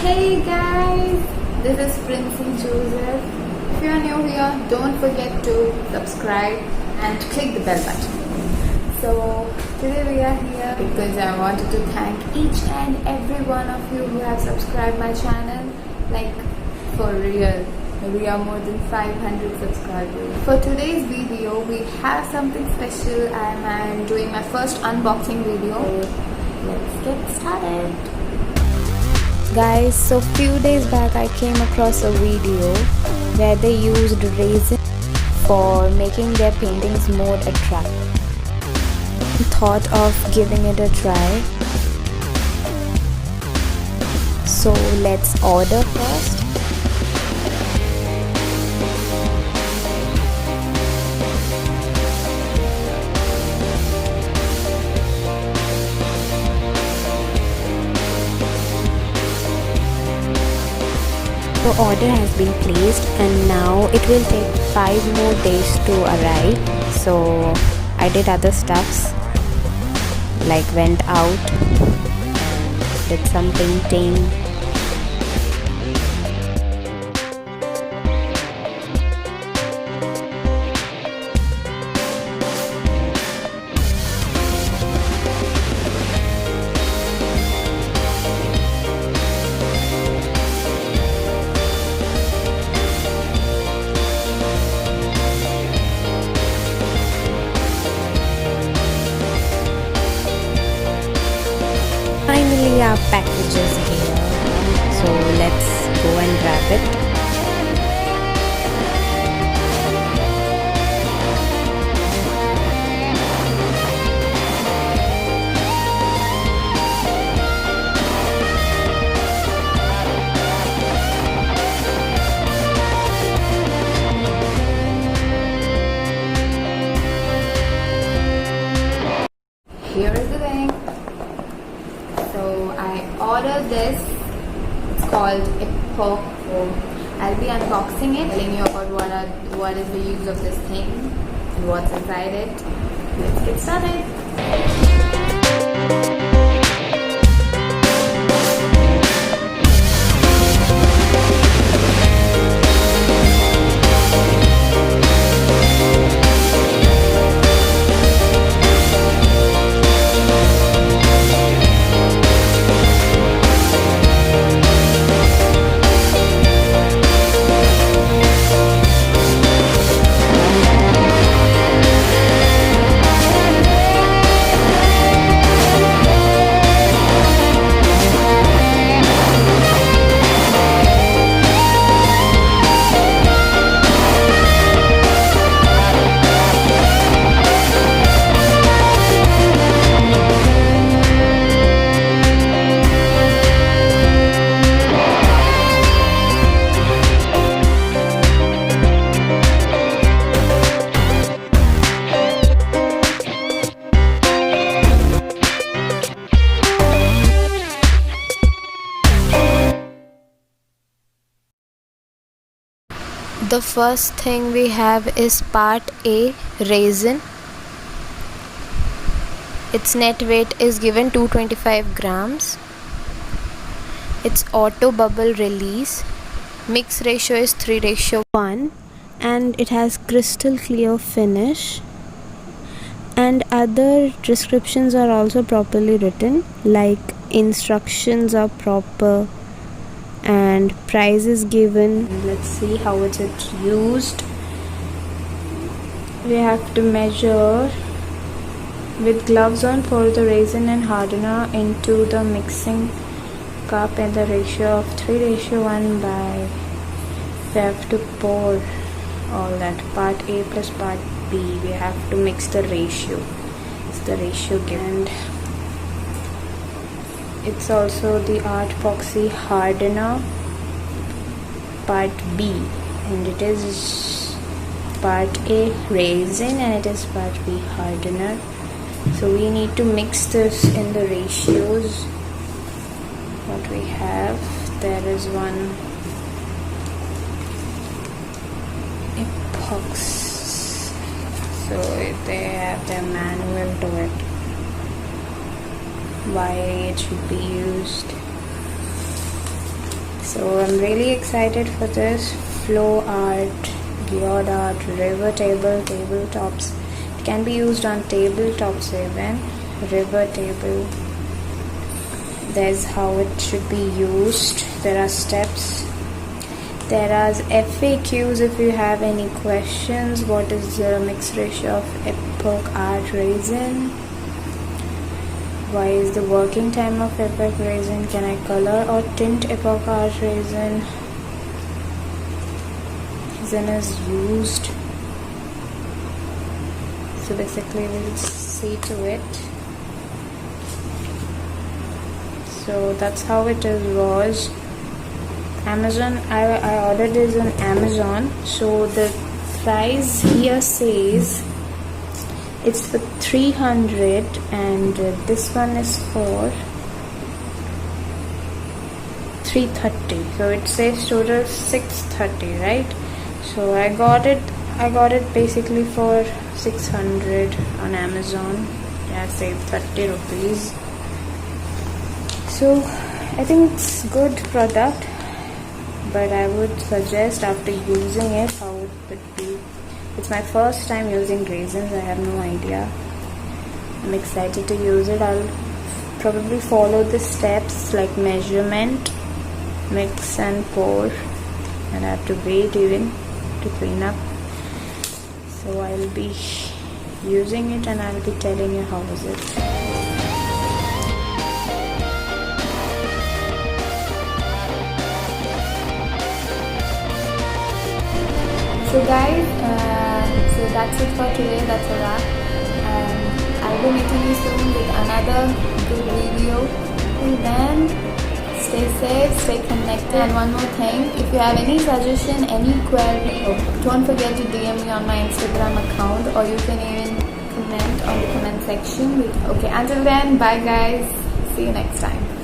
Hey guys, this is Princey Joseph. If you are new here, don't forget to subscribe and click the bell button. So today we are here because I wanted to thank each and every one of you who have subscribed my channel. Like for real, we are more than 500 subscribers. For today's video, we have something special. I'm doing my first unboxing video. Let's get started. Guys, so few days back I came across a video where they used resin for making their paintings more attractive. Thought of giving it a try. So let's order first. The order has been placed and now it will take 5 more days to arrive. So I did other stuffs like went out and did some painting. Finally our package is here, so let's go and grab it. Here is the thing. So I ordered this. It's called epoke. I'll be unboxing it, telling you about what is the use of this thing and what's inside it. Let's get started. The first thing we have is part A, resin. Its net weight is given 225 grams. Its auto bubble release. Mix ratio is 3:1 and it has crystal clear finish. And other descriptions are also properly written, like instructions are proper and price is given. Let's see how it's used. We have to measure with gloves on, pour the resin and hardener into the mixing cup in the ratio of 3:1 by. We have to pour all that, part A plus part B. We have to mix the ratio. It's the ratio given. It's also the art epoxy hardener part B, and it is part A resin and it is part B hardener. So we need to mix this in the ratios. What we have, there is one epoxy, so they have their manual to it. why it should be used. So I'm really excited for this. Flow art, geode art, river table, tabletops. It can be used on tabletops even. River table. There's how it should be used. There are steps. There are FAQs if you have any questions. What is the mixed ratio of epoke art resin? Why is the working time of epoke resin? Can I color or tint epoke art resin? Resin is used. So basically we'll see to it. So that's how it was. Amazon, I ordered this on Amazon. So the price here says it's for 300 and this one is for 330. So it says total 630, right? So I got it basically for 600 on Amazon. Yeah, saved 30 rupees. So I think it's good product, but I would suggest after using it how it would be. It's my first time using resins. I have no idea. I'm excited to use it. I'll probably follow the steps like measurement, mix and pour, and I have to wait even to clean up. So I'll be using it and I'll be telling you how is it. So guys, so that's it for today. That's a wrap, and I'll be meeting you soon with another good video. Till then, stay safe, stay connected. And one more thing, if you have any suggestion, any query, don't forget to DM me on my Instagram account, or you can even comment on the comment section. Okay, until then, bye guys, see you next time.